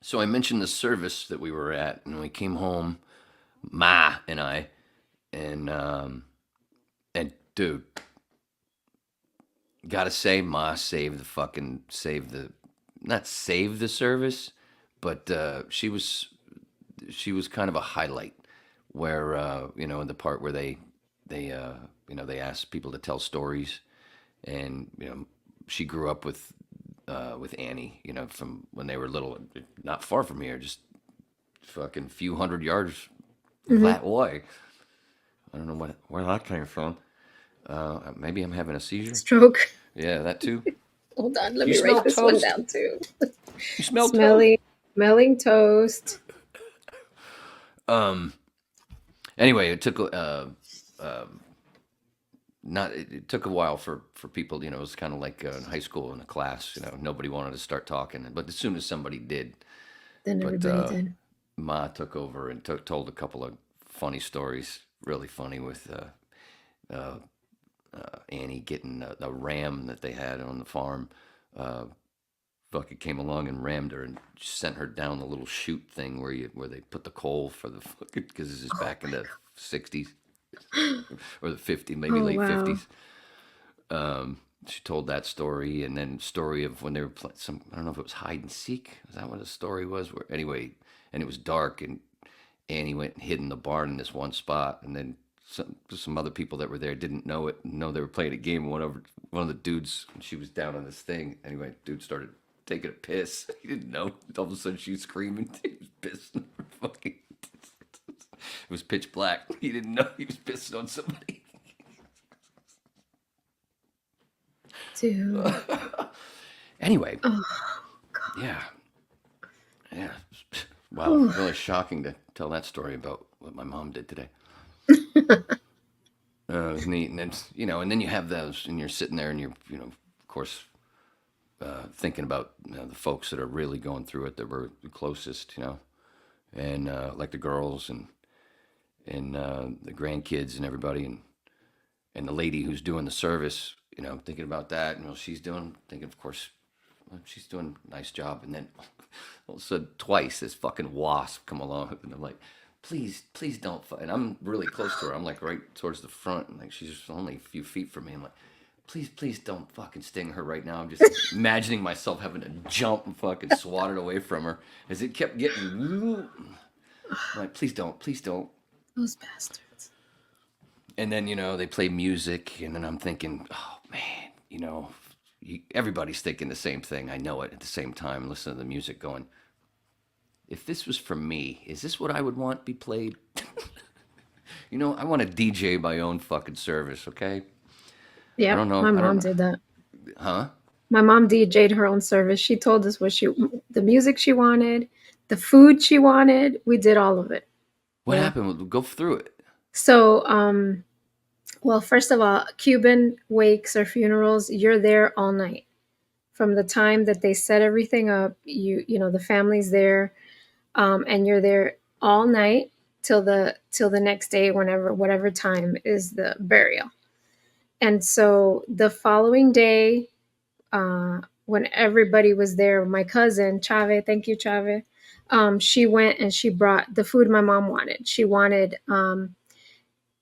So I mentioned the service that we were at, and we came home, Ma and I, and dude, gotta say, Ma saved the not saved the service, but she was kind of a highlight where in the part where they they asked people to tell stories, and she grew up with Annie, from when they were little, not far from here, just fucking few hundred yards Hmm. that way. I don't know where that came from. Maybe I'm having a seizure. Stroke. Yeah, that too. Hold on, let You me write smell this one toast. down too. You smell toast. Smelling, smelling toast. Um. Anyway, it took not it took a while for people. It was kind of like in high school in a class. Nobody wanted to start talking, but as soon as somebody did, Then but everybody did. Ma took over and told a couple of funny stories, really funny with uh, Annie getting a ram that they had on the farm. Uh, Bucket came along and rammed her and sent her down the little chute thing where they put the coal for the fucking, because this is Oh back in the 60s or the 50s, maybe oh late wow. 50s. She told that story, and then story of when they were playing some, I don't know if it was hide and seek. Is that what the story was? Where anyway, and it was dark, and Annie went and hid in the barn in this one spot, and then some other people that were there didn't know they were playing a game. One of the dudes, she was down on this thing. Anyway, dude started taking a piss. He didn't know. All of a sudden, she was screaming. He was pissing. Fucking. It was pitch black. He didn't know he was pissing on somebody. Dude. Anyway, Oh yeah, yeah. Wow, god. really shocking to tell that story about what my mom did today. It was neat, and then and then you have those, and you're sitting there, and you're, of course, thinking about the folks that are really going through it, that were the closest, and like the girls and the grandkids and everybody, and the lady who's doing the service, thinking about that, and she's thinking, of course, well, she's doing a nice job, and then all of a sudden, twice this fucking wasp come along, and I'm like, please, please don't. And I'm really close to her. I'm like right towards the front, and like she's just only a few feet from me. I'm like, please, please don't fucking sting her right now. I'm just imagining myself having to jump and fucking swat it away from her as it kept getting. I'm like, please don't, please don't. Those bastards. And then they play music, and then I'm thinking, oh man, everybody's thinking the same thing. I know it at the same time. Listen to the music, going, if this was for me, is this what I would want be played? I want to DJ my own fucking service, okay? I Yep, don't know. my I don't mom know. did that. Huh? My mom DJ'd her own service. She told us the music she wanted, the food she wanted. We did all of it. What Yeah. happened? Go through it. So, well, first of all, Cuban wakes or funerals, you're there all night. From the time that they set everything up, the family's there, and you're there all night till the next day, whenever whatever time is the burial. And so the following day, when everybody was there, my cousin Chave, thank you Chave, she went and she brought the food my mom wanted. She wanted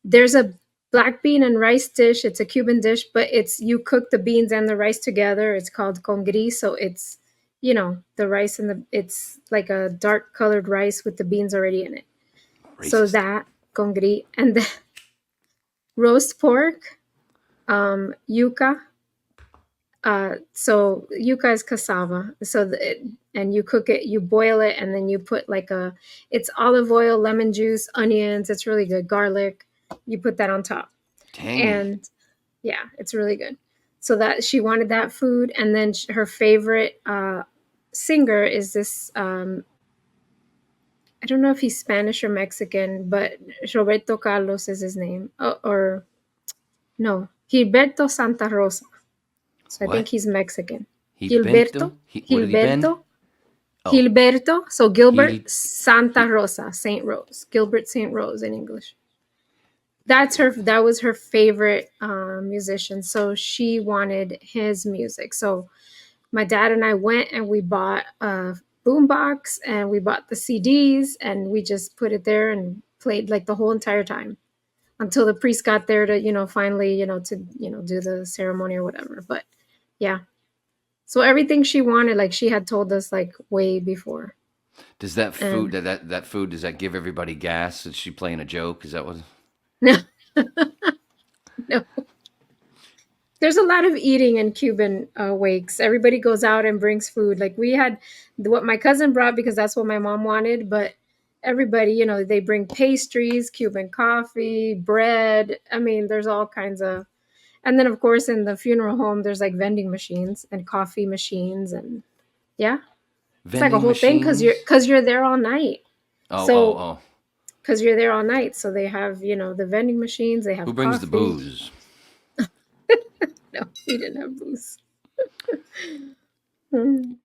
there's a black bean and rice dish. It's a Cuban dish, but it's you cook the beans and the rice together. It's called con gris, so it's the rice and it's like a dark colored rice with the beans already in it. So Racist. that con gris and the roast pork, yuca. So yuca is cassava. And you cook it, you boil it, and then you put it's olive oil, lemon juice, onions. It's really good. Garlic. You put that on top, Tangy. and yeah, it's really good. So that she wanted that food, and then her favorite singer is this. I don't know if he's Spanish or Mexican, but Roberto Carlos is his name, or no, Gilberto Santa Rosa. So I think What? he's Mexican. He bento? Gilberto, What did he bend? Gilberto, Oh, Gilberto. So Gilbert he Santa he. Rosa, Saint Rose, Gilbert Saint Rose in English. That was her favorite musician. So she wanted his music. So my dad and I went and we bought boombox, and we bought the CDs, and we just put it there and played like the whole entire time until the priest got there to, finally, to, do the ceremony or whatever. But yeah. So everything she wanted, like she had told us like way before. Does that food And that food does that give everybody gas? Is she playing a joke? Is that what? no, no. There's a lot of eating in Cuban wakes. Everybody goes out and brings food. Like we had what my cousin brought because that's what my mom wanted, but everybody, they bring pastries, Cuban coffee, bread. I mean, there's all kinds of. And then of course in the funeral home there's like vending machines and coffee machines, and yeah. It's like a Vending whole thing cuz you're machines? cuz you're there all night. Oh, oh, So oh. cuz you're there all night, so they have, the vending machines, they Who have brings the coffee. booze? No, we didn't have booze. Mm.